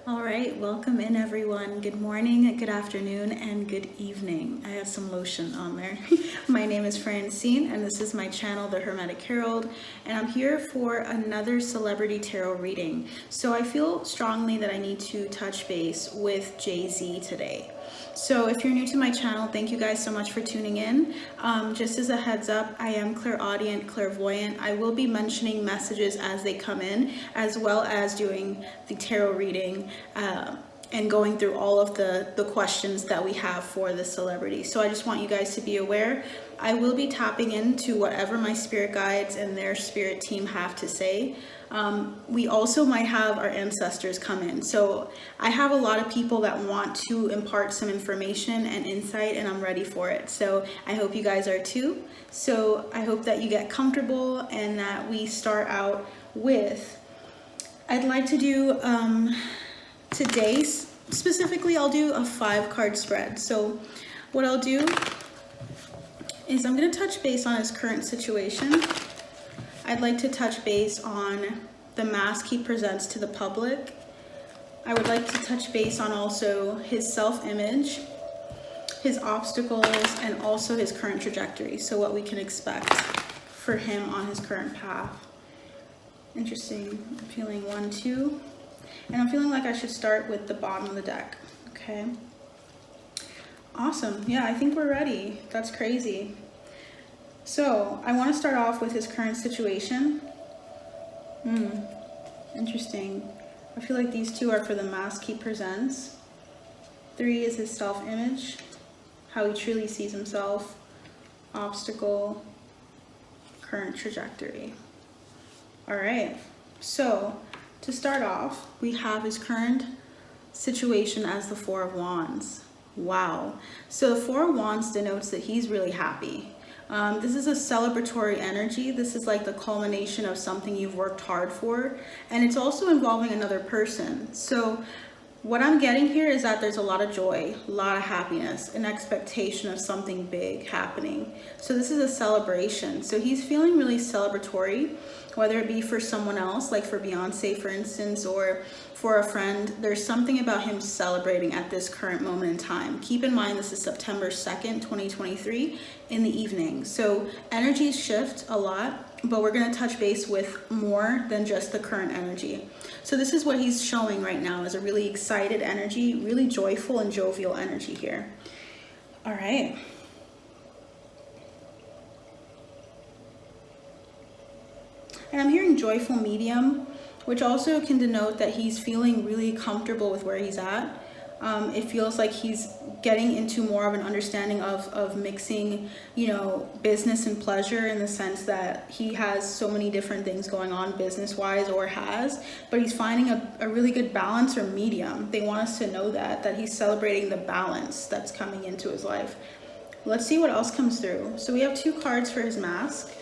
All right, welcome in everyone. Good morning, good afternoon, and good evening. I had some lotion on there. My name is Francine, and this is my channel, The Hermetic Herald, and I'm here for another celebrity tarot reading. So I feel strongly that I need to touch base with Jay-Z today. So if you're new to my channel, thank you guys so much for tuning in. Just as a heads up, I am clairaudient, clairvoyant. I will be mentioning messages as they come in, as well as doing the tarot reading and going through all of the questions that we have for the celebrity. So I just want you guys to be aware. I will be tapping into whatever my spirit guides and their spirit team have to say. We also might have our ancestors come in. So I have a lot of people that want to impart some information and insight, and I'm ready for it. So I hope you guys are too. So I hope that you get comfortable and that we start out with, I'd like to do today's, specifically I'll do a 5-card spread. So what I'll do is I'm going to touch base on his current situation. I'd like to touch base on the mask he presents to the public. I would like to touch base on also his self-image, his obstacles, and also his current trajectory. So what we can expect for him on his current path. Interesting. I'm feeling 1, 2. And I'm feeling like I should start with the bottom of the deck. Okay. Awesome. Yeah, I think we're ready. That's crazy. So I want to start off with his current situation. Interesting. I feel like these two are for the mask he presents. 3 is his self-image, how he truly sees himself, obstacle, current trajectory. All right. So to start off, we have his current situation as the 4 of Wands. Wow. So the 4 of Wands denotes that he's really happy. This is a celebratory energy. This is like the culmination of something you've worked hard for. And it's also involving another person. So what I'm getting here is that there's a lot of joy, a lot of happiness, an expectation of something big happening. So this is a celebration. So he's feeling really celebratory, whether it be for someone else, like for Beyonce, for instance, or for a friend. There's something about him celebrating at this current moment in time. Keep in mind, this is September 2nd, 2023 in the evening. So energies shift a lot, but we're going to touch base with more than just the current energy. So this is what he's showing right now, is a really excited energy, really joyful and jovial energy here. All right. And I'm hearing joyful medium, which also can denote that he's feeling really comfortable with where he's at. It feels like he's getting into more of an understanding of mixing, business and pleasure, in the sense that he has so many different things going on business-wise, or has, but he's finding a really good balance or medium. They want us to know that he's celebrating the balance that's coming into his life. Let's see what else comes through. So we have 2 cards for his mask.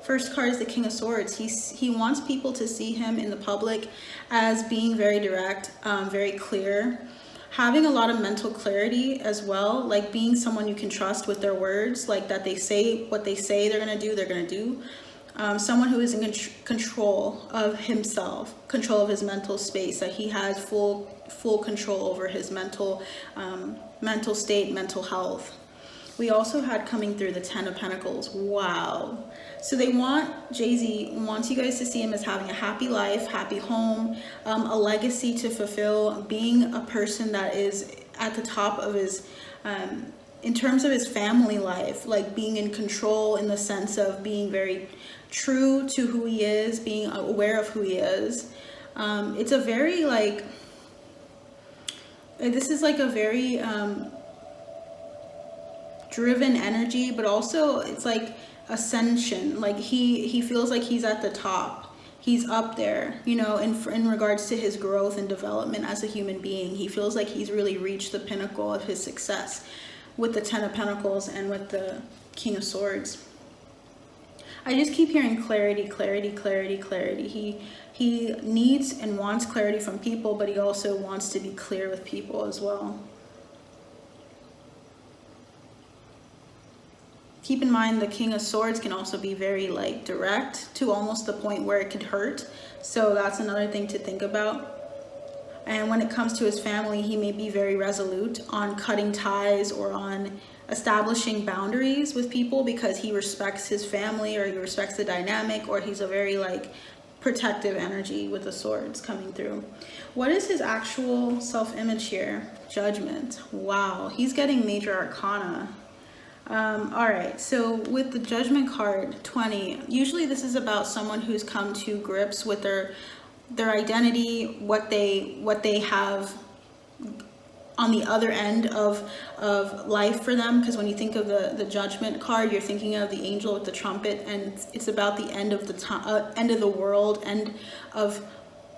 First card is the King of Swords. He wants people to see him in the public as being very direct, very clear, having a lot of mental clarity as well, like being someone you can trust with their words, like that they say what they say they're going to do. Someone who is in control of himself, control of his mental space, that he has full control over his mental state, mental health. We also had coming through the 10 of Pentacles. Wow. So Jay-Z wants you guys to see him as having a happy life, happy home, a legacy to fulfill, being a person that is at the top of his, in terms of his family life, like being in control in the sense of being very true to who he is, being aware of who he is. It's a very this is like a very driven energy, but also it's like ascension. Like he feels like he's at the top, he's up there, in regards to his growth and development as a human being. He feels like he's really reached the pinnacle of his success with the 10 of Pentacles and with the King of Swords. I just keep hearing clarity, clarity, clarity, clarity. He needs and wants clarity from people, but he also wants to be clear with people as well. Keep in mind, the King of Swords can also be very direct, to almost the point where it could hurt. So that's another thing to think about. And when it comes to his family, he may be very resolute on cutting ties or on establishing boundaries with people because he respects his family, or he respects the dynamic, or he's a very like protective energy with the swords coming through. What is his actual self-image here? Judgment. Wow, he's getting major arcana. All right, so with the Judgment card, 20, usually this is about someone who's come to grips with their identity, what they have on the other end of life for them. Because when you think of the Judgment card, you're thinking of the angel with the trumpet, and it's about the end of the time, end of the world, end of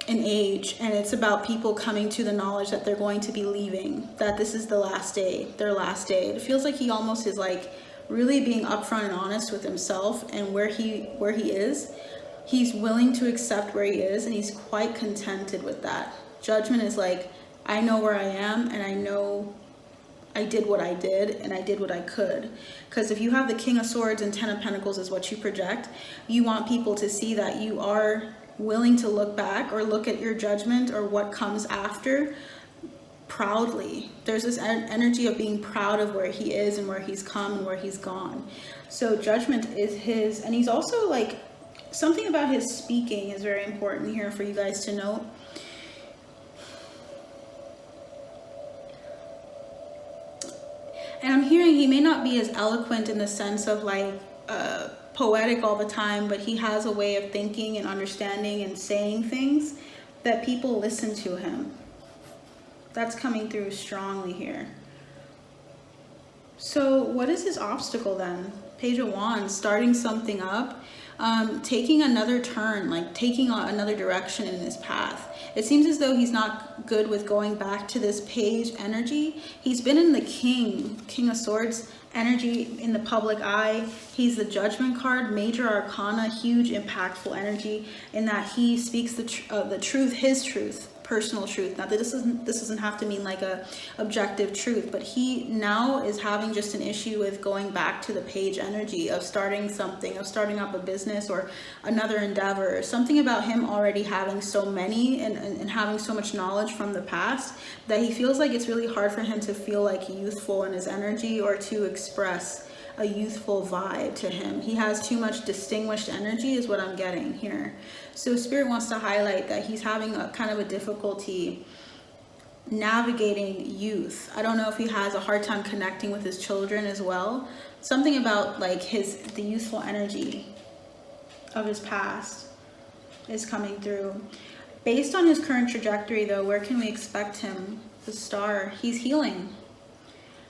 an age, and it's about people coming to the knowledge that they're going to be leaving, that this is the last day, their last day. It feels like he almost is like really being upfront and honest with himself and where he is. He's willing to accept where he is, and he's quite contented with that. Judgment is like, I know where I am, and I know I did what I did, and I did what I could. Because if you have the King of Swords and 10 of Pentacles is what you project, you want people to see that you are willing to look back or look at your judgment or what comes after proudly. There's this energy of being proud of where he is and where he's come and where he's gone. So Judgment is his, and he's also like, something about his speaking is very important here for you guys to note. And I'm hearing he may not be as eloquent in the sense of like poetic all the time, but he has a way of thinking and understanding and saying things that people listen to him. That's coming through strongly here. So what is his obstacle then? Page of Wands, starting something up, taking another turn, like taking another direction in his path. It seems as though he's not good with going back to this Page energy. He's been in the King of Swords energy in the public eye. He's the Judgment card, major arcana, huge impactful energy in that he speaks the truth, his truth, personal truth. Now this doesn't have to mean like a objective truth, but he now is having just an issue with going back to the Page energy of starting something, of starting up a business or another endeavor. Something about him already having so many and having so much knowledge from the past that he feels like it's really hard for him to feel like youthful in his energy or to express a youthful vibe to him. He has too much distinguished energy is what I'm getting here. So Spirit wants to highlight that he's having a kind of a difficulty navigating youth. I don't know if he has a hard time connecting with his children as well. Something about like the youthful energy of his past is coming through. Based on his current trajectory though, where can we expect him? The Star, he's healing.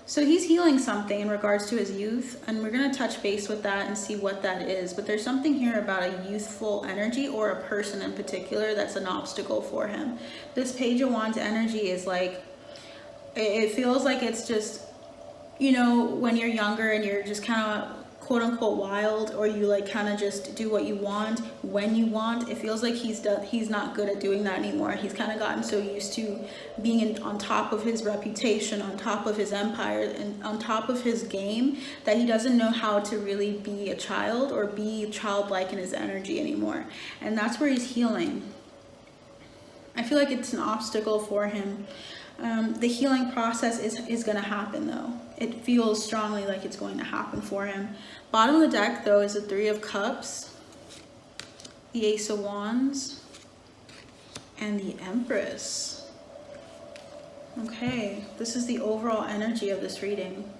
So he's healing something in regards to his youth, and we're going to touch base with that and see what that is. But there's something here about a youthful energy or a person in particular that's an obstacle for him. This Page of Wands energy is like, it feels like it's just, you know, when you're younger and you're just kind of quote unquote wild, or you like kind of just do what you want when you want. It feels like he's not good at doing that anymore. He's kind of gotten so used to being on top of his reputation, on top of his empire, and on top of his game, that he doesn't know how to really be a child or be childlike in his energy anymore. And that's where he's healing. I feel like it's an obstacle for him. The healing process is going to happen though. It feels strongly like it's going to happen for him. Bottom of the deck though is the Three of Cups, the Ace of Wands, and the Empress. Okay, this is the overall energy of this reading.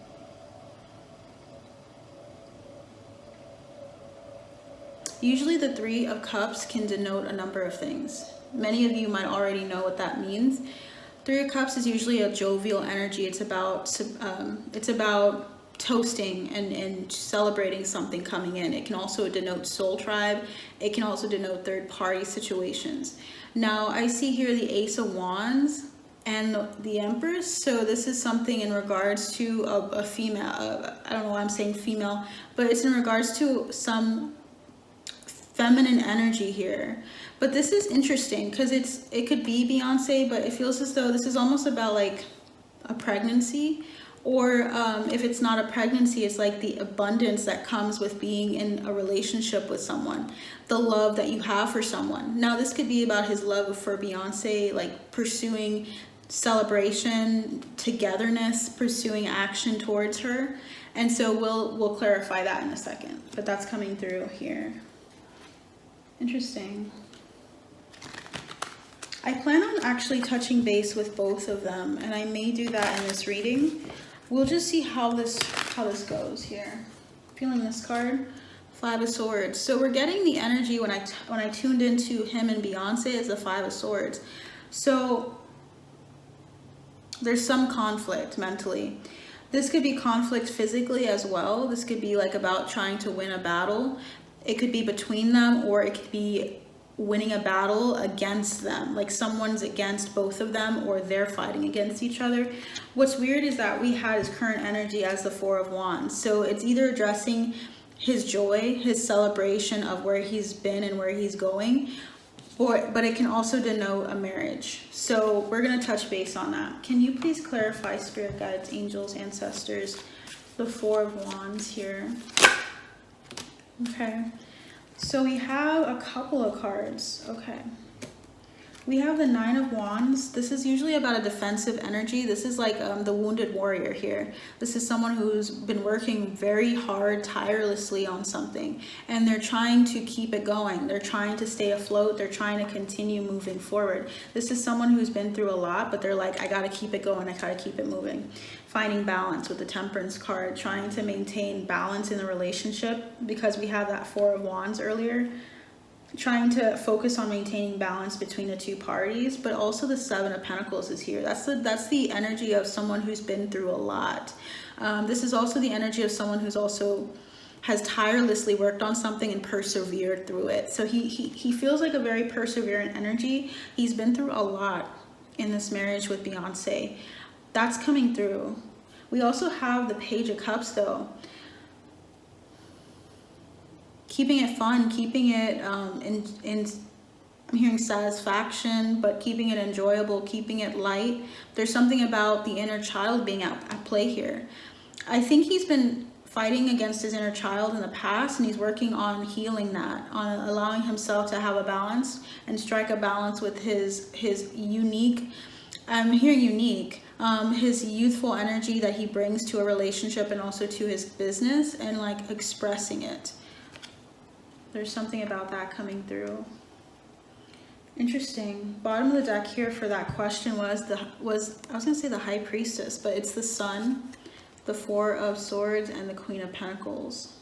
Usually the Three of Cups can denote a number of things. Many of you might already know what that means. Three of Cups is usually a jovial energy. It's about toasting and celebrating something coming in. It can also denote soul tribe. It can also denote third party situations. Now I see here the Ace of Wands and the Empress. So this is something in regards to a female. I don't know why I'm saying female, but it's in regards to some feminine energy here. But this is interesting because it could be Beyonce, but it feels as though this is almost about like a pregnancy Or if it's not a pregnancy, it's like the abundance that comes with being in a relationship with someone, the love that you have for someone. Now, this could be about his love for Beyonce, like pursuing celebration, togetherness, pursuing action towards her. And so we'll clarify that in a second, but that's coming through here. Interesting. I plan on actually touching base with both of them, and I may do that in this reading. We'll just see how this goes here. Feeling this card, 5 of Swords. So we're getting the energy when I tuned into him and Beyonce as the 5 of Swords. So there's some conflict mentally. This could be conflict physically as well. This could be like about trying to win a battle. It could be between them, or it could be winning a battle against them, like someone's against both of them, or they're fighting against each other. What's weird is that we had his current energy as the 4 of Wands, so it's either addressing his joy, his celebration of where he's been and where he's going, but it can also denote a marriage. So we're going to touch base on that. Can you please clarify, spirit guides, angels, ancestors, the 4 of Wands here? Okay. So we have a couple of cards. Okay. We have the 9 of Wands. This is usually about a defensive energy. This is like the wounded warrior here. This is someone who's been working very hard, tirelessly on something, and they're trying to keep it going. They're trying to stay afloat. They're trying to continue moving forward. This is someone who's been through a lot, but they're like, I gotta keep it going. I gotta keep it moving. Finding balance with the Temperance card, trying to maintain balance in the relationship, because we have that 4 of Wands earlier. Trying to focus on maintaining balance between the two parties, but also the 7 of Pentacles is here. That's the energy of someone who's been through a lot. This is also the energy of someone who's also has tirelessly worked on something and persevered through it. So he feels like a very perseverant energy. He's been through a lot in this marriage with Beyonce. That's coming through. We also have the Page of Cups though. Keeping it fun, keeping it I'm hearing satisfaction, but keeping it enjoyable, keeping it light. There's something about the inner child being at play here. I think he's been fighting against his inner child in the past, and he's working on healing that, on allowing himself to have a balance and strike a balance with his unique, I'm hearing unique, his youthful energy that he brings to a relationship and also to his business, and like expressing it. There's something about that coming through. Interesting. Bottom of the deck here for that question was I was gonna say the High Priestess, but it's the Sun, the 4 of Swords, and the Queen of Pentacles.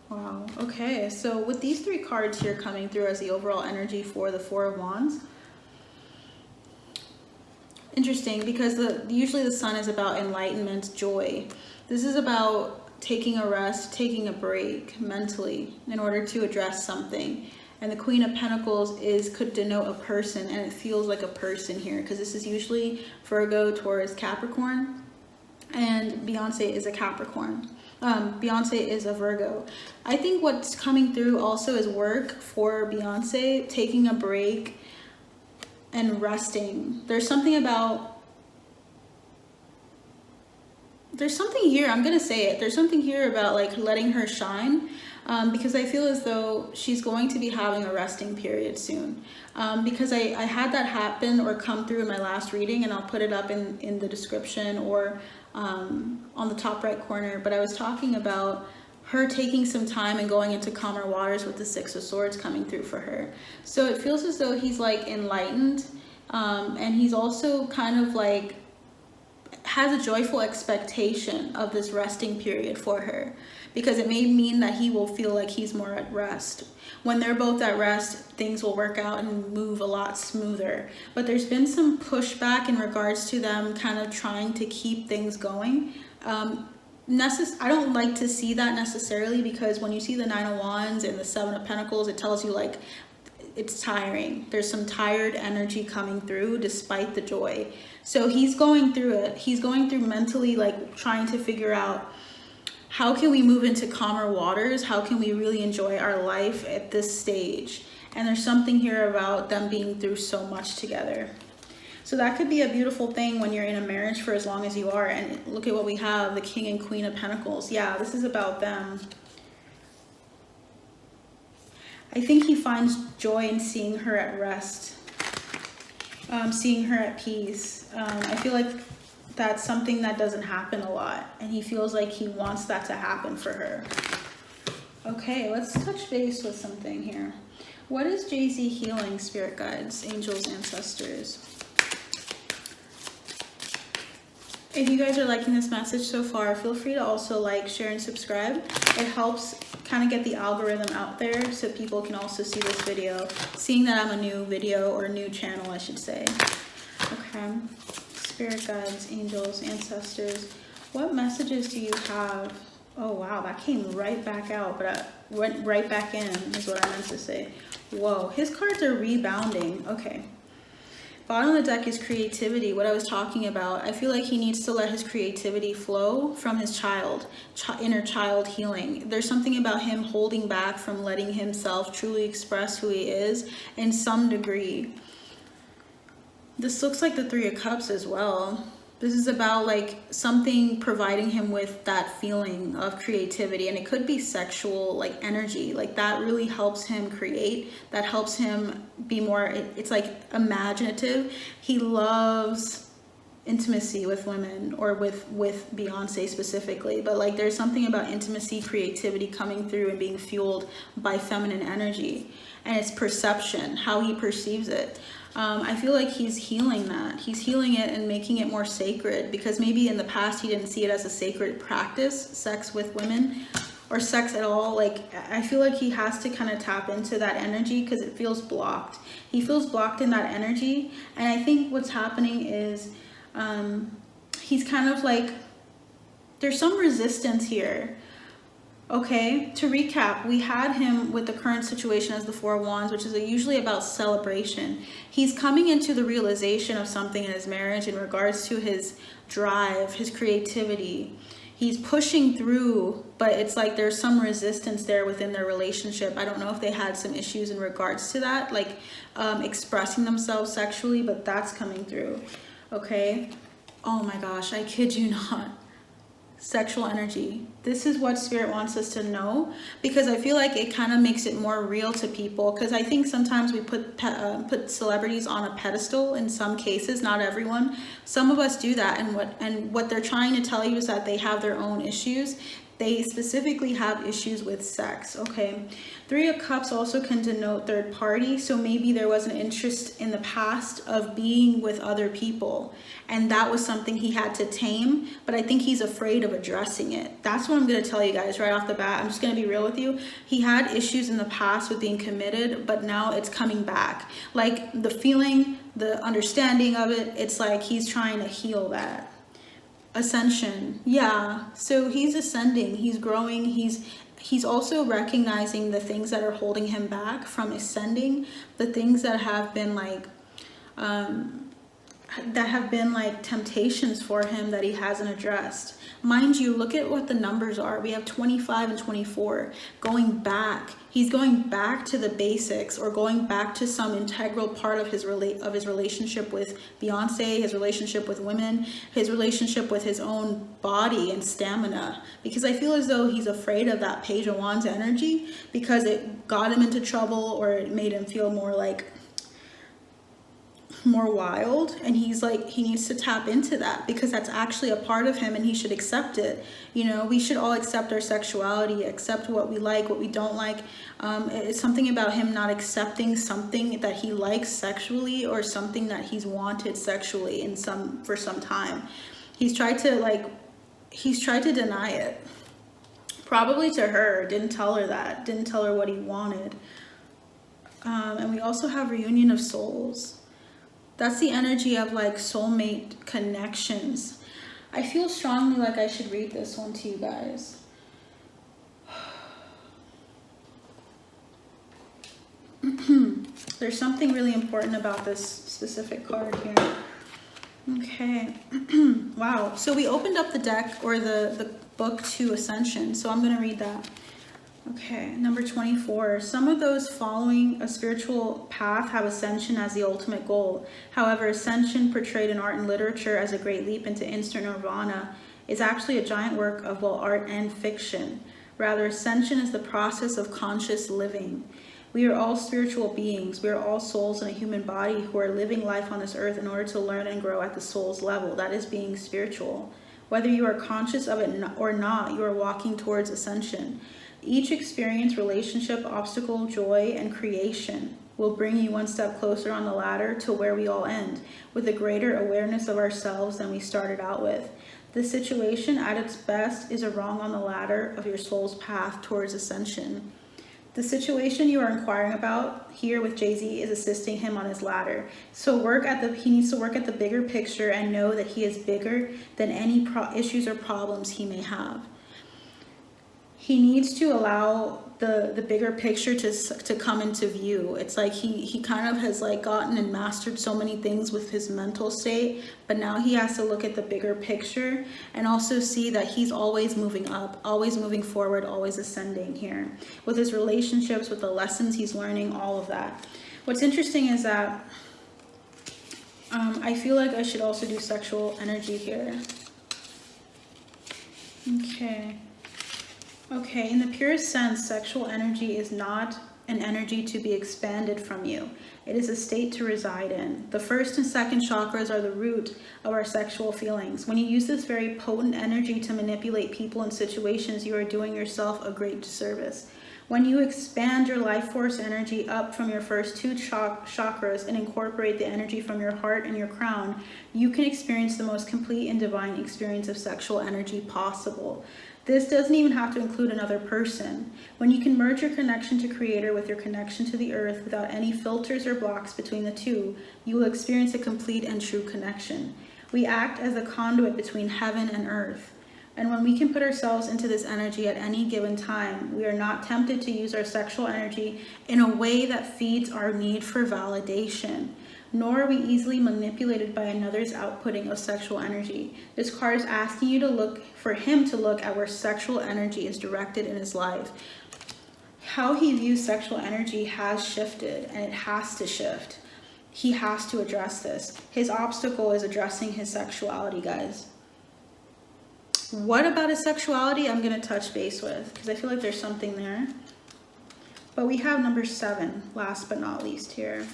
Wow. Okay, so with these 3 cards here coming through as the overall energy for the 4 of Wands, interesting, because usually the Sun is about enlightenment, joy. This is about taking a rest, taking a break mentally in order to address something. And the Queen of Pentacles could denote a person, and it feels like a person here, because this is usually Virgo, Taurus, Capricorn, and Beyonce is a Capricorn. Beyonce is a Virgo. I think what's coming through also is work for Beyonce, taking a break and resting. There's something here, I'm gonna say it, there's something here about like letting her shine, because I feel as though she's going to be having a resting period soon, because I had that happen or come through in my last reading, and I'll put it up in the description or on the top right corner, but I was talking about her taking some time and going into calmer waters with the 6 of Swords coming through for her. So it feels as though he's like enlightened, and he's also kind of like has a joyful expectation of this resting period for her, because it may mean that he will feel like he's more at rest. When they're both at rest, things will work out and move a lot smoother. But there's been some pushback in regards to them kind of trying to keep things going. I don't like to see that necessarily, because when you see the 9 of Wands and the 7 of Pentacles, it tells you like it's tiring. There's some tired energy coming through despite the joy. So he's going through it. He's going through mentally, like trying to figure out, how can we move into calmer waters? How can we really enjoy our life at this stage? And there's something here about them being through so much together. So that could be a beautiful thing when you're in a marriage for as long as you are. And look at what we have, the King and Queen of Pentacles. Yeah, this is about them. I think he finds joy in seeing her at rest, seeing her at peace. I feel like that's something that doesn't happen a lot, and he feels like he wants that to happen for her. Okay, let's touch base with something here. What is Jay-Z healing, spirit guides, angels, ancestors? If you guys are liking this message so far, feel free to also like, share, and subscribe. It helps kind of get the algorithm out there so people can also see this video, seeing that I'm a new video, or new channel, I should say. Okay, spirit guides, angels, ancestors. What messages do you have? Oh, wow, that came right back out, but I went right back in is what I meant to say. Whoa, his cards are rebounding. Okay. Bottom of the deck is creativity, what I was talking about. I feel like he needs to let his creativity flow from his inner child healing. There's something about him holding back from letting himself truly express who he is in some degree. This looks like the Three of Cups as well. This is about like something providing him with that feeling of creativity, and it could be sexual, like energy, like that really helps him create, that helps him be more, it's like imaginative. He loves intimacy with women, or with Beyonce specifically, but like there's something about intimacy, creativity coming through and being fueled by feminine energy, and it's perception, how he perceives it. I feel like he's healing that. He's healing it and making it more sacred, because maybe in the past he didn't see it as a sacred practice, sex with women, or sex at all. Like, I feel like he has to kind of tap into that energy because it feels blocked. He feels blocked in that energy. And I think what's happening is he's kind of like, there's some resistance here. Okay, to recap, we had him with the current situation as the Four of Wands, which is usually about celebration. He's coming into the realization of something in his marriage in regards to his drive, his creativity. He's pushing through, but it's like there's some resistance there within their relationship. I don't know if they had some issues in regards to that, like expressing themselves sexually, but that's coming through. Okay, oh my gosh, I kid you not. Sexual energy. This is what spirit wants us to know, because I feel like it kind of makes it more real to people, because I think sometimes we put celebrities on a pedestal in some cases, not everyone. Some of us do that, and what they're trying to tell you is that they have their own issues. They specifically have issues with sex. Okay, Three of Cups also can denote third party, so maybe there was an interest in the past of being with other people, and that was something he had to tame, but I think he's afraid of addressing it. That's what I'm going to tell you guys right off the bat. I'm just going to be real with you. He had issues in the past with being committed, but now it's coming back. Like the feeling, the understanding of it, it's like he's trying to heal that. Ascension. Yeah, so he's ascending, he's growing, he's also recognizing the things that are holding him back from ascending, the things that have been like temptations for him that he hasn't addressed. Mind you, look at what the numbers are. We have 25 and 24 going back. He's going back to the basics, or going back to some integral part of his relationship with Beyonce, his relationship with women, his relationship with his own body and stamina. Because I feel as though he's afraid of that Page of Wands energy, because it got him into trouble, or it made him feel more wild, and he's like, he needs to tap into that, because that's actually a part of him and he should accept it. You know, we should all accept our sexuality, accept what we like, what we don't like. It's something about him not accepting something that he likes sexually, or something that he's wanted sexually for some time. He's tried to deny it, probably to her, didn't tell her what he wanted. And we also have reunion of souls. That's the energy of like soulmate connections. I feel strongly like I should read this one to you guys. There's something really important about this specific card here. Okay. Wow. So we opened up the deck, or the book to Ascension. So I'm going to read that. Okay, number 24. Some of those following a spiritual path have ascension as the ultimate goal. However, ascension, portrayed in art and literature as a great leap into instant nirvana, is actually a giant work of both art and fiction. Rather, ascension is the process of conscious living. We are all spiritual beings. We are all souls in a human body who are living life on this earth in order to learn and grow at the soul's level. That is being spiritual. Whether you are conscious of it or not, you are walking towards ascension. Each experience, relationship, obstacle, joy, and creation will bring you one step closer on the ladder to where we all end, with a greater awareness of ourselves than we started out with. This situation, at its best, is a rung on the ladder of your soul's path towards ascension. The situation you are inquiring about here with Jay-Z is assisting him on his ladder. So he needs to work at the bigger picture and know that he is bigger than any issues or problems he may have. He needs to allow the bigger picture to come into view. It's like he kind of has like gotten and mastered so many things with his mental state, but now he has to look at the bigger picture and also see that he's always moving up, always moving forward, always ascending here. With his relationships, with the lessons he's learning, all of that. What's interesting is that I feel like I should also do sexual energy here. Okay, in the purest sense, sexual energy is not an energy to be expanded from you. It is a state to reside in. The first and second chakras are the root of our sexual feelings. When you use this very potent energy to manipulate people and situations, you are doing yourself a great disservice. When you expand your life force energy up from your first two chakras and incorporate the energy from your heart and your crown, you can experience the most complete and divine experience of sexual energy possible. This doesn't even have to include another person. When you can merge your connection to Creator with your connection to the earth without any filters or blocks between the two, you will experience a complete and true connection. We act as a conduit between heaven and earth. And when we can put ourselves into this energy at any given time, we are not tempted to use our sexual energy in a way that feeds our need for validation, nor are we easily manipulated by another's outputting of sexual energy. This card is asking you to look for him to look at where sexual energy is directed in his life. How he views sexual energy has shifted, and it has to shift. He has to address this. His obstacle is addressing his sexuality, guys. What about his sexuality? I'm going to touch base with, because I feel like there's something there. But we have number 7, last but not least here.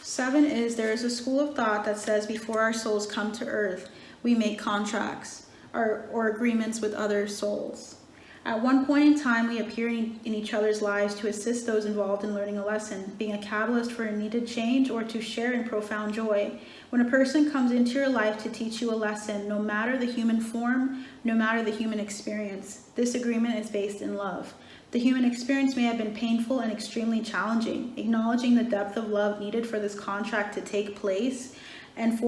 7 is, there is a school of thought that says before our souls come to earth, we make contracts or agreements with other souls. At one point in time, we appear in each other's lives to assist those involved in learning a lesson, being a catalyst for a needed change, or to share in profound joy. When a person comes into your life to teach you a lesson, no matter the human form, no matter the human experience, this agreement is based in love. The human experience may have been painful and extremely challenging. Acknowledging the depth of love needed for this contract to take place and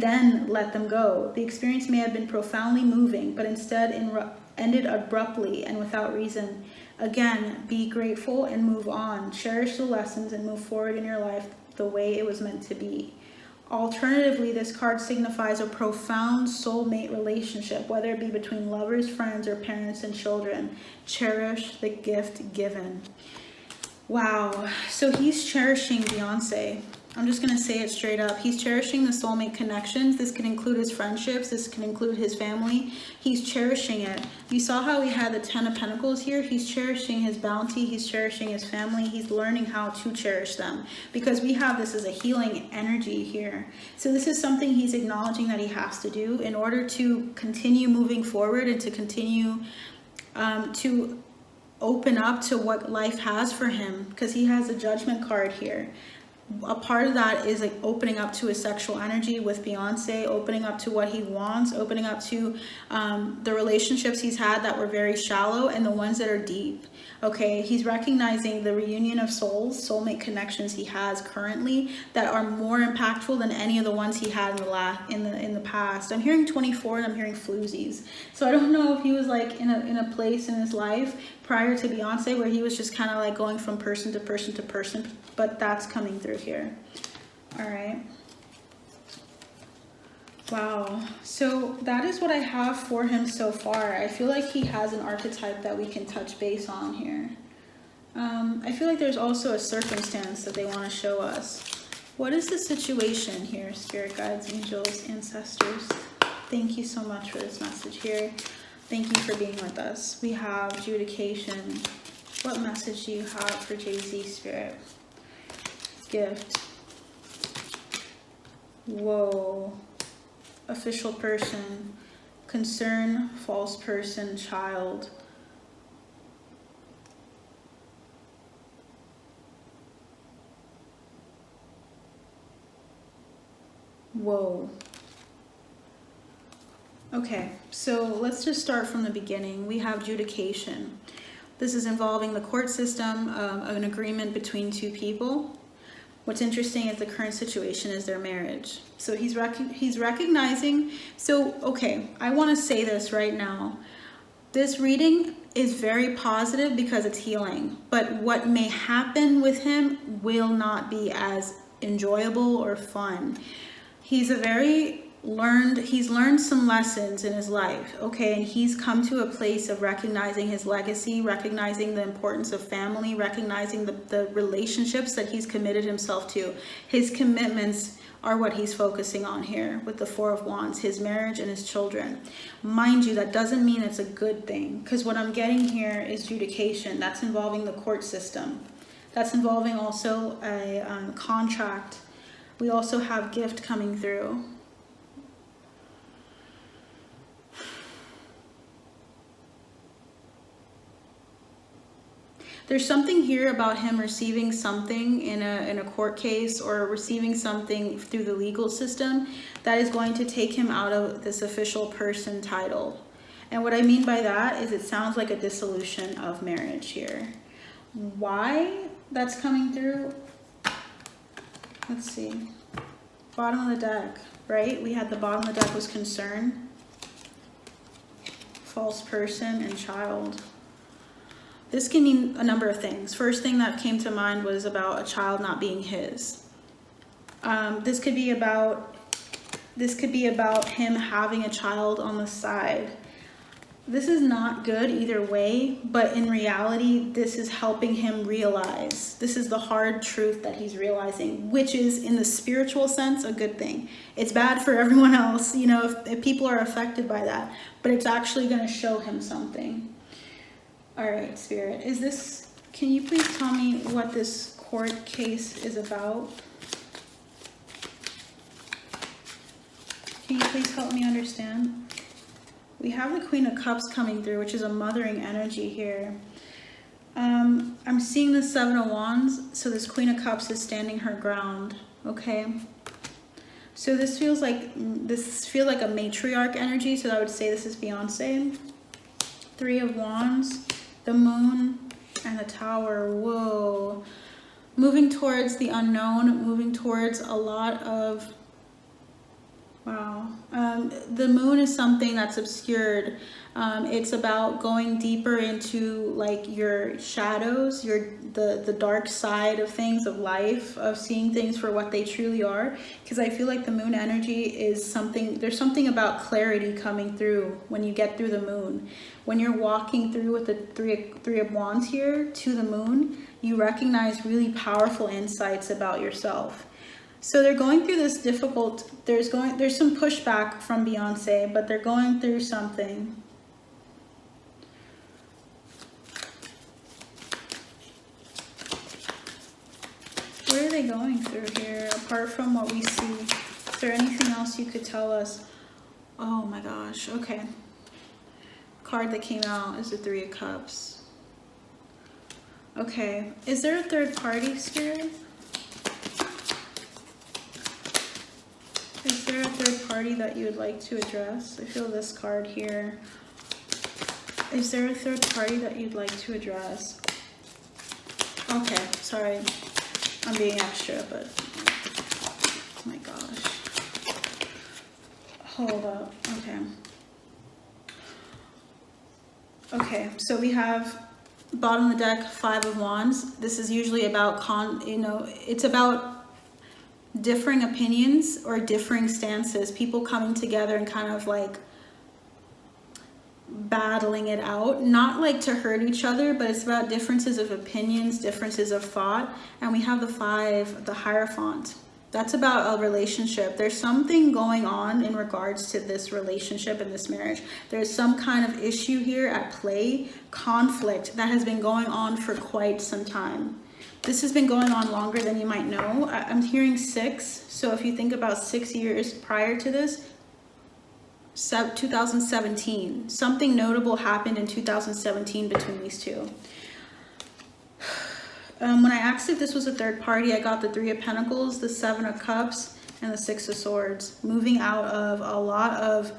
then let them go. The experience may have been profoundly moving, but instead ended abruptly and without reason. Again, be grateful and move on. Cherish the lessons and move forward in your life the way it was meant to be. Alternatively, this card signifies a profound soulmate relationship, whether it be between lovers, friends, or parents and children. Cherish the gift given. Wow. So he's cherishing Beyonce. I'm just going to say it straight up. He's cherishing the soulmate connections. This can include his friendships. This can include his family. He's cherishing it. You saw how we had the 10 of Pentacles here? He's cherishing his bounty. He's cherishing his family. He's learning how to cherish them, because we have this as a healing energy here. So this is something he's acknowledging that he has to do in order to continue moving forward and to continue to open up to what life has for him, because he has a Judgment card here. A part of that is like opening up to his sexual energy with Beyonce, opening up to what he wants, opening up to the relationships he's had that were very shallow and the ones that are deep. Okay, he's recognizing the reunion of souls, soulmate connections he has currently that are more impactful than any of the ones he had in the past. I'm hearing 24 and I'm hearing floozies. So I don't know if he was like in a place in his life prior to Beyonce where he was just kind of like going from person to person to person, but that's coming through here. All right. Wow. So that is what I have for him so far. I feel like he has an archetype that we can touch base on here. I feel like there's also a circumstance that they want to show us. What is the situation here, spirit guides, angels, ancestors? Thank you so much for this message here. Thank you for being with us. We have adjudication. What message do you have for Jay-Z, spirit? Gift. Whoa. Official person. Concern, false person, child. Whoa. Okay, so let's just start from the beginning. We have adjudication. This is involving the court system, an agreement between two people. What's interesting is the current situation is their marriage. So he's recognizing. So, okay, I want to say this right now. This reading is very positive because it's healing. But what may happen with him will not be as enjoyable or fun. He's learned some lessons in his life, okay, and he's come to a place of recognizing his legacy, recognizing the importance of family, recognizing the relationships that he's committed himself to. His commitments are what he's focusing on here with the Four of Wands, his marriage and his children. Mind you, that doesn't mean it's a good thing, because what I'm getting here is adjudication. That's involving the court system. That's involving also a contract. We also have gift coming through. There's something here about him receiving something in a court case or receiving something through the legal system that is going to take him out of this official person title. And what I mean by that is it sounds like a dissolution of marriage here. Why that's coming through? Let's see. Bottom of the deck, right? We had the bottom of the deck was concern, false person, and child. This can mean a number of things. First thing that came to mind was about a child not being his. This could be about him having a child on the side. This is not good either way, but in reality, this is helping him realize. This is the hard truth that he's realizing, which is, in the spiritual sense, a good thing. It's bad for everyone else, you know, if people are affected by that, but it's actually going to show him something. All right, Spirit, can you please tell me what this court case is about? Can you please help me understand? We have the Queen of Cups coming through, which is a mothering energy here. I'm seeing the Seven of Wands, so this Queen of Cups is standing her ground, okay? So this feels like a matriarch energy, so I would say this is Beyonce. Three of Wands, the Moon, and the Tower. Whoa. Moving towards the unknown, moving towards a lot of... Wow. The Moon is something that's obscured. It's about going deeper into like your shadows, the dark side of things, of life, of seeing things for what they truly are. Because I feel like the Moon energy is something, there's something about clarity coming through when you get through the Moon. When you're walking through with the three of Wands here to the Moon, you recognize really powerful insights about yourself. So they're going through this difficult, there's some pushback from Beyonce, but they're going through something. What are they going through here, apart from what we see? Is there anything else you could tell us? Oh my gosh, okay. Card that came out is the Three of Cups. Okay, is there a third party, Spirit? Is there a third party that you would like to address? I feel this card here. Is there a third party that you'd like to address? Okay, sorry. I'm being extra, but... Oh my gosh. Hold up. Okay. Okay, so we have bottom of the deck, Five of Wands. This is usually about, it's about differing opinions or differing stances, people coming together and kind of like battling it out, not like to hurt each other, but it's about differences of opinions, differences of thought. And we have the 5, the Hierophant. That's about a relationship. There's something going on in regards to this relationship and this marriage. There's some kind of issue here at play, conflict that has been going on for quite some time. This has been going on longer than you might know. I'm hearing 6. So if you think about 6 years prior to this, 2017, something notable happened in 2017 between these two. When I asked if this was a third party, I got the 3 of Pentacles, the 7 of Cups, and the 6 of Swords, moving out of a lot of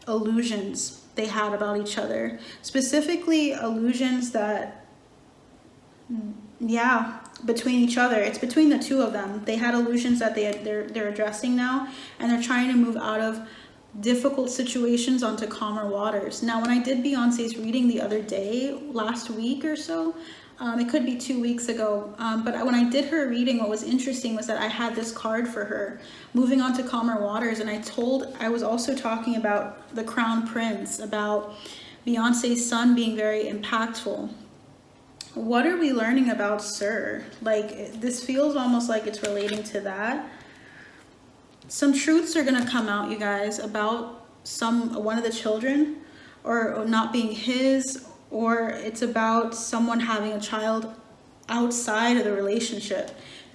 illusions they had about each other. Specifically, illusions that, yeah, between each other. It's between the 2 of them. They had illusions that they're addressing now, and they're trying to move out of difficult situations onto calmer waters. Now, when I did Beyonce's reading the other day, last week or so, it could be 2 weeks ago, but when I did her reading, what was interesting was that I had this card for her, moving on to calmer waters, and I was also talking about the Crown Prince, about Beyonce's son being very impactful. What are we learning about Sir? Like, this feels almost like it's relating to that. Some truths are going to come out, you guys, about one of the children, or not being his, or it's about someone having a child outside of the relationship.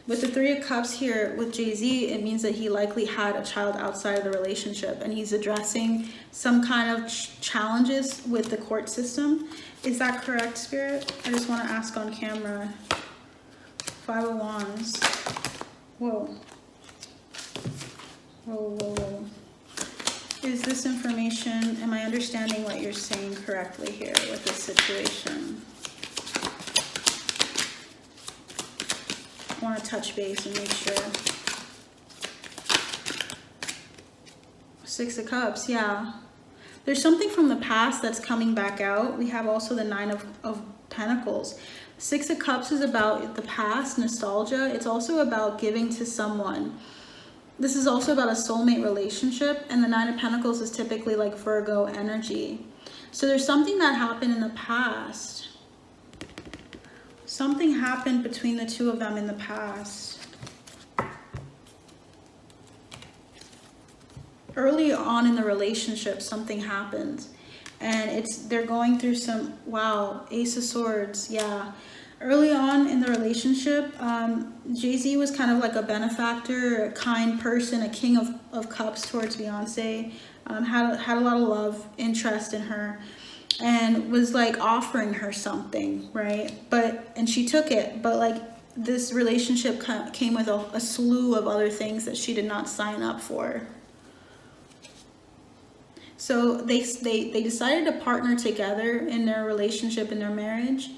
With the 3 of Cups here with Jay-Z, it means that he likely had a child outside of the relationship, and he's addressing some kind of challenges with the court system. Is that correct, Spirit? I just want to ask on camera. 5 of Wands. Whoa. Whoa. Is this information, am I understanding what you're saying correctly here with this situation? I want to touch base and make sure. 6 of Cups, yeah. There's something from the past that's coming back out. We have also the 9 of Pentacles. 6 of Cups is about the past, nostalgia. It's also about giving to someone. This is also about a soulmate relationship, and the 9 of Pentacles is typically like Virgo energy. So there's something that happened in the past. Something happened between the 2 of them in the past. Early on in the relationship, something happened. And they're going through some, wow, Ace of Swords, yeah. Early on in the relationship, Jay-Z was kind of like a benefactor, a kind person, a king of cups towards Beyonce, had a lot of love, interest in her, and was like offering her something, right? And she took it, but like this relationship came with a slew of other things that she did not sign up for. So they decided to partner together in their relationship, in their marriage,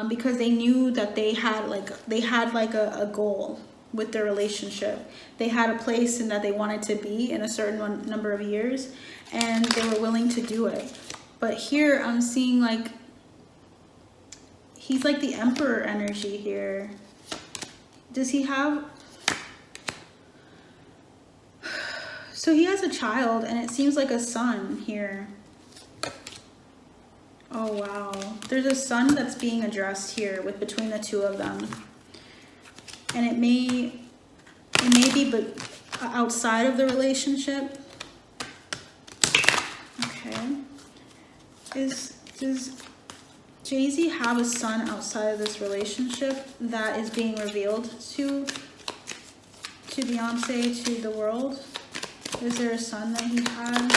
because they knew that they had like a goal with their relationship. They had a place in that they wanted to be in a certain number of years, and they were willing to do it. But here I'm seeing like he's like the Emperor energy here. Does he have? So he has a child, and it seems like a son here. Oh wow, there's a son that's being addressed here with between the 2 of them, and it may be but outside of the relationship. Okay, does Jay-Z have a son outside of this relationship that is being revealed to Beyonce, to the world? Is there a son that he had?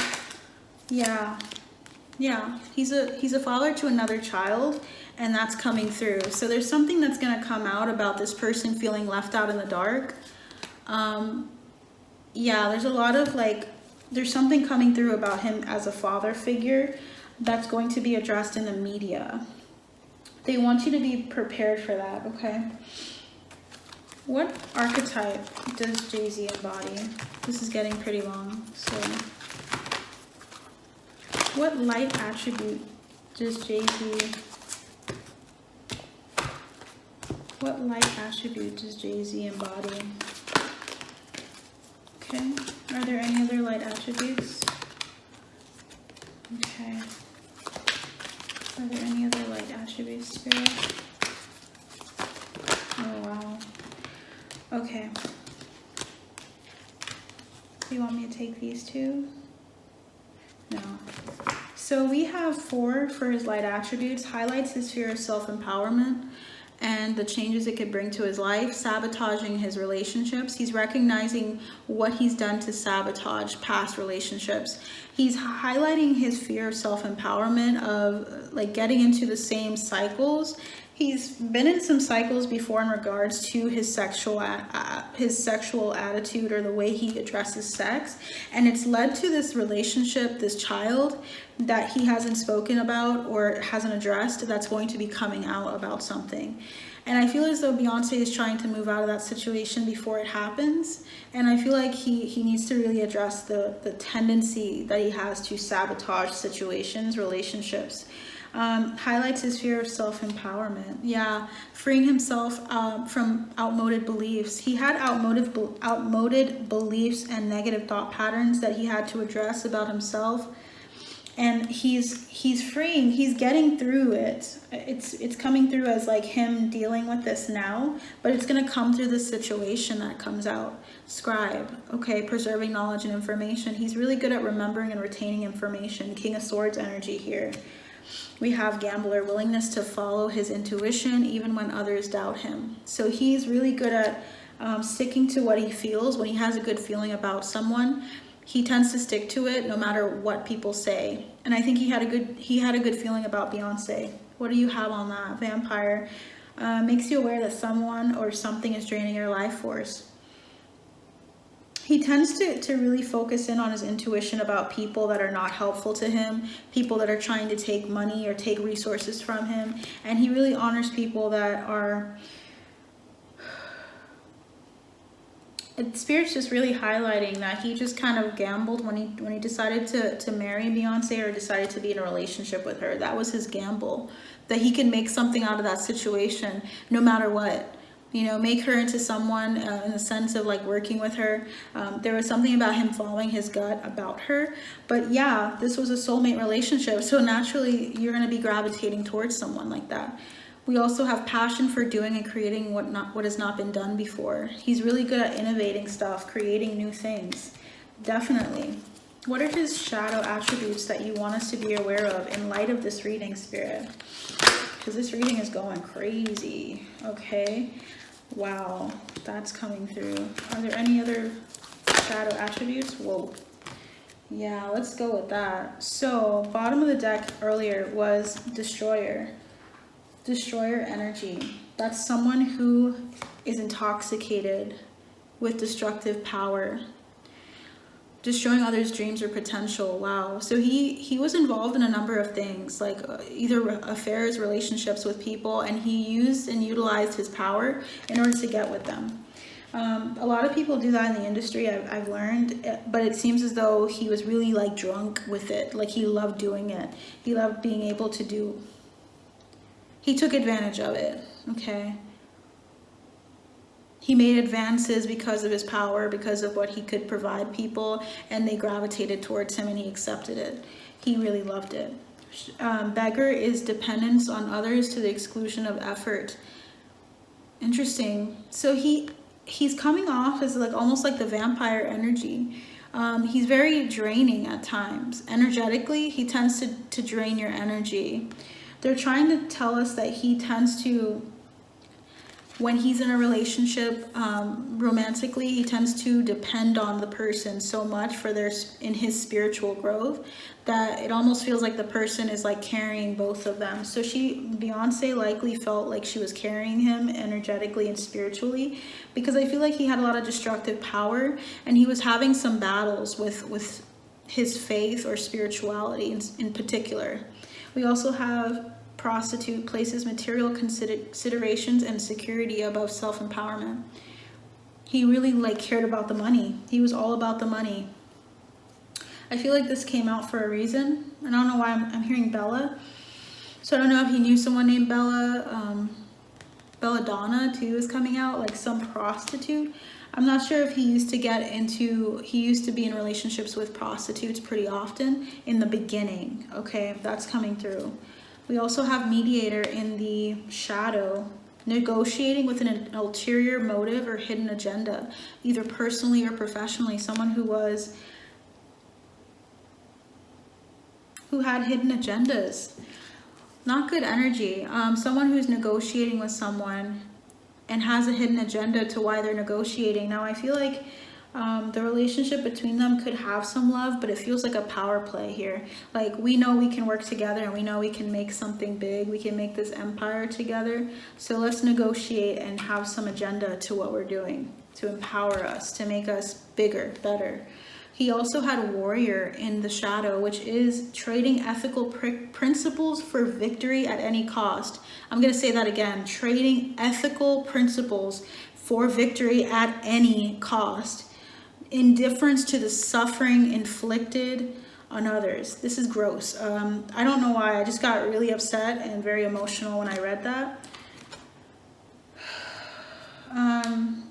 Yeah, he's a father to another child, and that's coming through. So there's something that's going to come out about this person feeling left out in the dark. Yeah, there's a lot of like, there's something coming through about him as a father figure that's going to be addressed in the media. They want you to be prepared for that, okay? What archetype does Jay-Z embody? This is getting pretty long, so... What light attribute does Jay-Z... What light attribute does Jay-Z embody? Okay. Are there any other light attributes? Okay. Are there any other light attributes, Spirit? Oh, wow. Okay. Do you want me to take these two? No. So we have 4 for his light attributes. Highlights his fear of self-empowerment and the changes it could bring to his life. Sabotaging his relationships. He's recognizing what he's done to sabotage past relationships. He's highlighting his fear of self-empowerment, of like getting into the same cycles. He's been in some cycles before in regards to his sexual attitude or the way he addresses sex, and it's led to this relationship, this child that he hasn't spoken about or hasn't addressed, that's going to be coming out about something. And I feel as though Beyonce is trying to move out of that situation before it happens. And I feel like he needs to really address the tendency that he has to sabotage situations, relationships. Highlights his fear of self-empowerment. Yeah, freeing himself from outmoded beliefs. He had outmoded beliefs and negative thought patterns that he had to address about himself. And he's freeing, he's getting through it. It's coming through as like him dealing with this now, but it's going to come through the situation that comes out. Scribe, okay, preserving knowledge and information. He's really good at remembering and retaining information. King of Swords energy here. We have gambler, willingness to follow his intuition even when others doubt him. So he's really good at sticking to what he feels. When he has a good feeling about someone, he tends to stick to it no matter what people say. And I think he had a good feeling about Beyonce. What do you have on that? Vampire makes you aware that someone or something is draining your life force. He tends to really focus in on his intuition about people that are not helpful to him, people that are trying to take money or take resources from him. And he really honors people that are... Spirit's just really highlighting that he just kind of gambled when he decided to marry Beyonce or decided to be in a relationship with her. That was his gamble, that he can make something out of that situation no matter what. You know, make her into someone in the sense of like working with her. There was something about him following his gut about her. But yeah, this was a soulmate relationship. So naturally, you're going to be gravitating towards someone like that. We also have passion for doing and creating what has not been done before. He's really good at innovating stuff, creating new things. Definitely. What are his shadow attributes that you want us to be aware of in light of this reading, Spirit? Because this reading is going crazy. Okay. Wow, that's coming through. Are there any other shadow attributes? Whoa. Yeah, let's go with that. So, bottom of the deck earlier was Destroyer. Destroyer energy. That's someone who is intoxicated with destructive power. Destroying others' dreams or potential. Wow. So he was involved in a number of things, like either affairs, relationships with people, and he used and utilized his power in order to get with them. A lot of people do that in the industry, I've learned, but it seems as though he was really like drunk with it. Like he loved doing it. He loved being able to do. He took advantage of it. Okay. He made advances because of his power, because of what he could provide people, and they gravitated towards him and he accepted it. He really loved it. Beggar is dependence on others to the exclusion of effort. Interesting. So he's coming off as like almost like the vampire energy. He's very draining at times. Energetically, he tends to drain your energy. They're trying to tell us that he tends to... When he's in a relationship, romantically, he tends to depend on the person so much for in his spiritual growth that it almost feels like the person is like carrying both of them. So Beyonce likely felt like she was carrying him energetically and spiritually, because I feel like he had a lot of destructive power and he was having some battles with his faith or spirituality in particular. We also have prostitute, places material considerations and security above self-empowerment. He really like cared about the money. He was all about the money. I feel like this came out for a reason. I don't know why I'm hearing Bella. So I don't know if he knew someone named Bella, belladonna too is coming out, like some prostitute. I'm not sure if he used to be in relationships with prostitutes pretty often in the beginning. Okay, that's coming through. We also have mediator in the shadow, negotiating with an ulterior motive or hidden agenda, either personally or professionally. Someone who had hidden agendas. Not good energy. Someone who's negotiating with someone and has a hidden agenda to why they're negotiating. Now, I feel like the relationship between them could have some love, but it feels like a power play here. Like, we know we can work together and we know we can make something big. We can make this empire together. So let's negotiate and have some agenda to what we're doing, to empower us, to make us bigger, better. He also had warrior in the shadow, which is trading ethical principles for victory at any cost. I'm going to say that again. Trading ethical principles for victory at any cost. Indifference to the suffering inflicted on others. This is gross. I don't know why. I just got really upset and very emotional when I read that.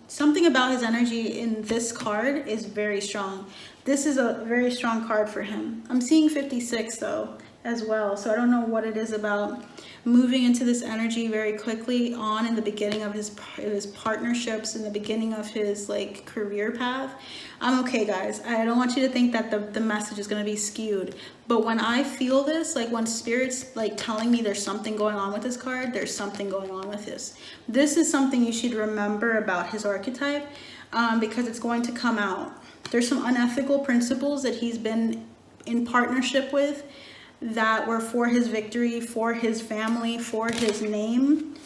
Something about his energy in this card is very strong. This is a very strong card for him. I'm seeing 56 though as well. So I don't know what it is about moving into this energy very quickly on in the beginning of his partnerships, in the beginning of his like career path. I'm okay, guys. I don't want you to think that the message is going to be skewed. But when I feel this, like when spirit's like telling me there's something going on with this card, there's something going on with this. This is something you should remember about his archetype, because it's going to come out. There's some unethical principles that he's been in partnership with that were for his victory, for his family, for his name.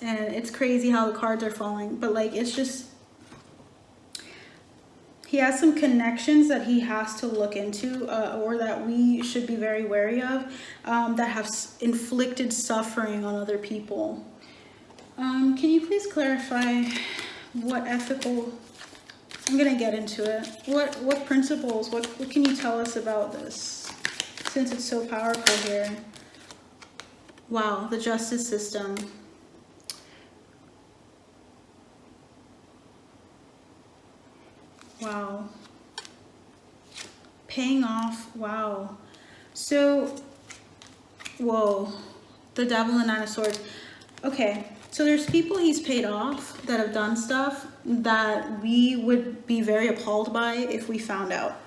And it's crazy how the cards are falling. But like, it's just, he has some connections that he has to look into, or that we should be very wary of, that have inflicted suffering on other people. Can you please clarify what ethical... I'm gonna get into it. What principles, what can you tell us about this, since it's so powerful here? Wow, the justice system. Wow. Paying off, wow. So, whoa, the devil and 9 of swords. Okay, so there's people he's paid off that have done stuff that we would be very appalled by if we found out.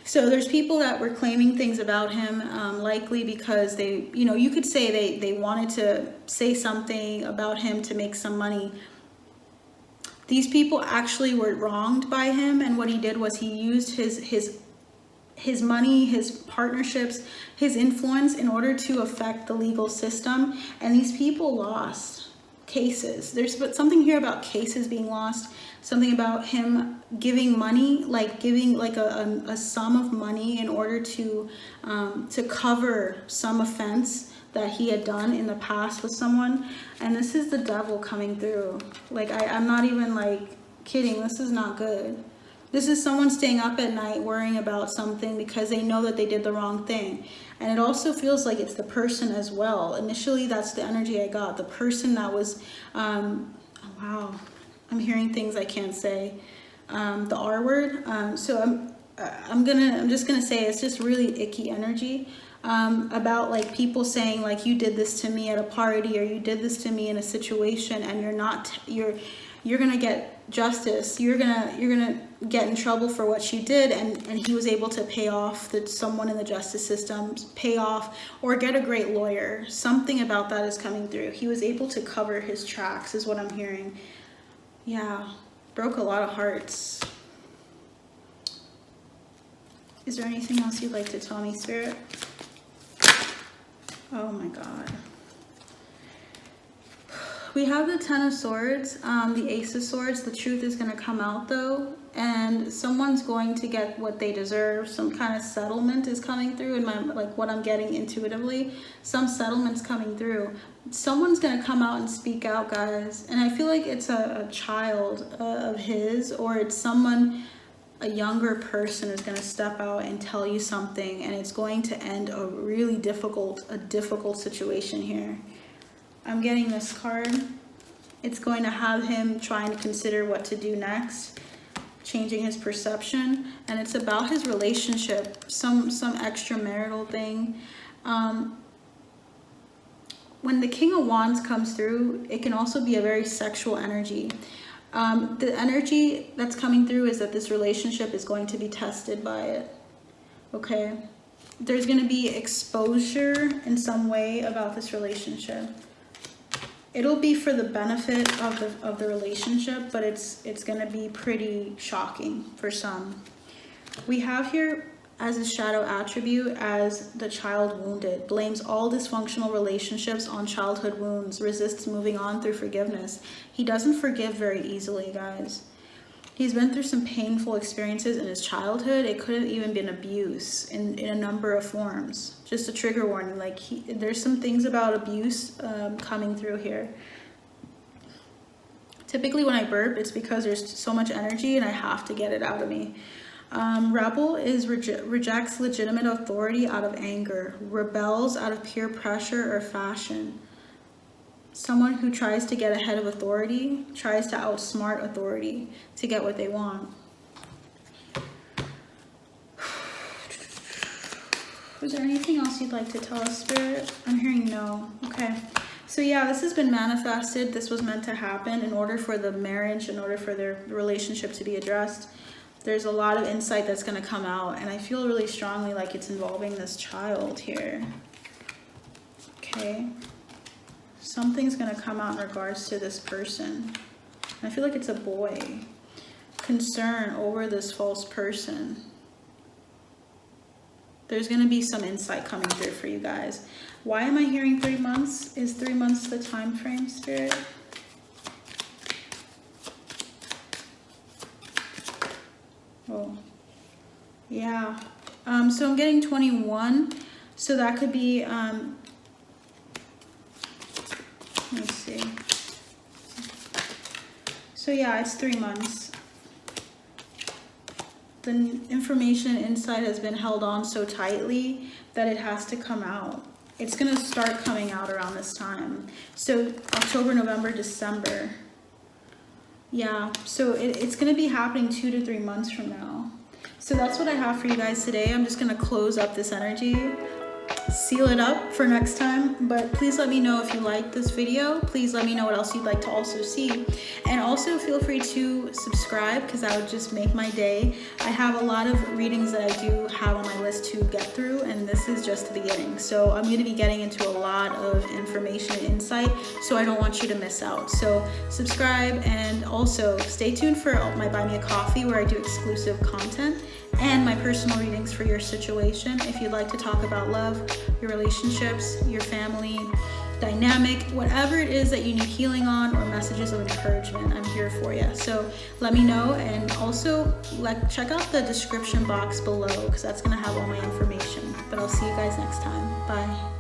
So there's people that were claiming things about him, likely because they, you know, you could say they wanted to say something about him to make some money. These people actually were wronged by him, and what he did was he used his money, his partnerships, his influence in order to affect the legal system, and these people lost cases. There's something here about cases being lost, something about him giving money, like giving like a sum of money in order to cover some offense that he had done in the past with someone. And this is the devil coming through. Like, I'm not even like kidding. This is not good. This is someone staying up at night worrying about something because they know that they did the wrong thing. And it also feels like it's the person as well. Initially, that's the energy I got. The person that was, oh, wow, I'm hearing things I can't say. The R word. So I'm just gonna say it's just really icky energy. About like people saying like, you did this to me at a party, or you did this to me in a situation, and you're gonna get justice. You're gonna get in trouble for what you did, and he was able to pay off someone in the justice system, pay off or get a great lawyer. Something about that is coming through. He was able to cover his tracks, is what I'm hearing. Yeah, broke a lot of hearts. Is there anything else you'd like to tell me, Spirit? Oh my God. We have the 10 of Swords, the Ace of Swords. The truth is going to come out though, and someone's going to get what they deserve. Some kind of settlement is coming through in my, like what I'm getting intuitively. Some settlement's coming through. Someone's going to come out and speak out, guys. And I feel like it's a child of his, or it's someone, a younger person is going to step out and tell you something, and it's going to end a really difficult situation here. I'm getting this card. It's going to have him trying to consider what to do next, changing his perception, and it's about his relationship, some extramarital thing. When the King of Wands comes through, it can also be a very sexual energy. The energy that's coming through is that this relationship is going to be tested by it. Okay, there's going to be exposure in some way about this relationship. It'll be for the benefit of the relationship, but it's going to be pretty shocking for some. We have here as a shadow attribute as the child wounded, blames all dysfunctional relationships on childhood wounds, resists moving on through forgiveness. He doesn't forgive very easily, guys. He's been through some painful experiences in his childhood. It could have even been abuse in a number of forms. Just a trigger warning, like there's some things about abuse coming through here. Typically when I burp, it's because there's so much energy and I have to get it out of me. Rebel is rejects legitimate authority out of anger, rebels out of peer pressure or fashion. Someone who tries to get ahead of authority, tries to outsmart authority to get what they want. Was there anything else you'd like to tell us, Spirit? I'm hearing no. Okay. So yeah, this has been manifested. This was meant to happen in order for the marriage, in order for their relationship to be addressed. There's a lot of insight that's going to come out, and I feel really strongly like it's involving this child here. Okay. Something's going to come out in regards to this person. I feel like it's a boy. Concern over this false person. There's going to be some insight coming through for you guys. Why am I hearing 3 months? Is 3 months the time frame, Spirit? Oh, yeah. So I'm getting 21. So that could be, let me see. So yeah, it's 3 months. The information inside has been held on so tightly that it has to come out. It's going to start coming out around this time. So October, November, December. Yeah, so it's going to be happening 2 to 3 months from now. So that's what I have for you guys today. I'm just going to close up this energy, seal it up for next time. But please let me know if you liked this video. Please let me know what else you'd like to also see. And also feel free to subscribe, because that would just make my day. I have a lot of readings that I do have on my list to get through, and this is just the beginning. So I'm going to be getting into a lot of information and insight, so I don't want you to miss out. So subscribe, and also stay tuned for my Buy Me a Coffee, where I do exclusive content and my personal readings for your situation. If you'd like to talk about love, your relationships, your family dynamic, whatever it is that you need healing on, or messages of encouragement, I'm here for you. So let me know, and also check out the description box below, because that's going to have all my information. But I'll see you guys next time. Bye.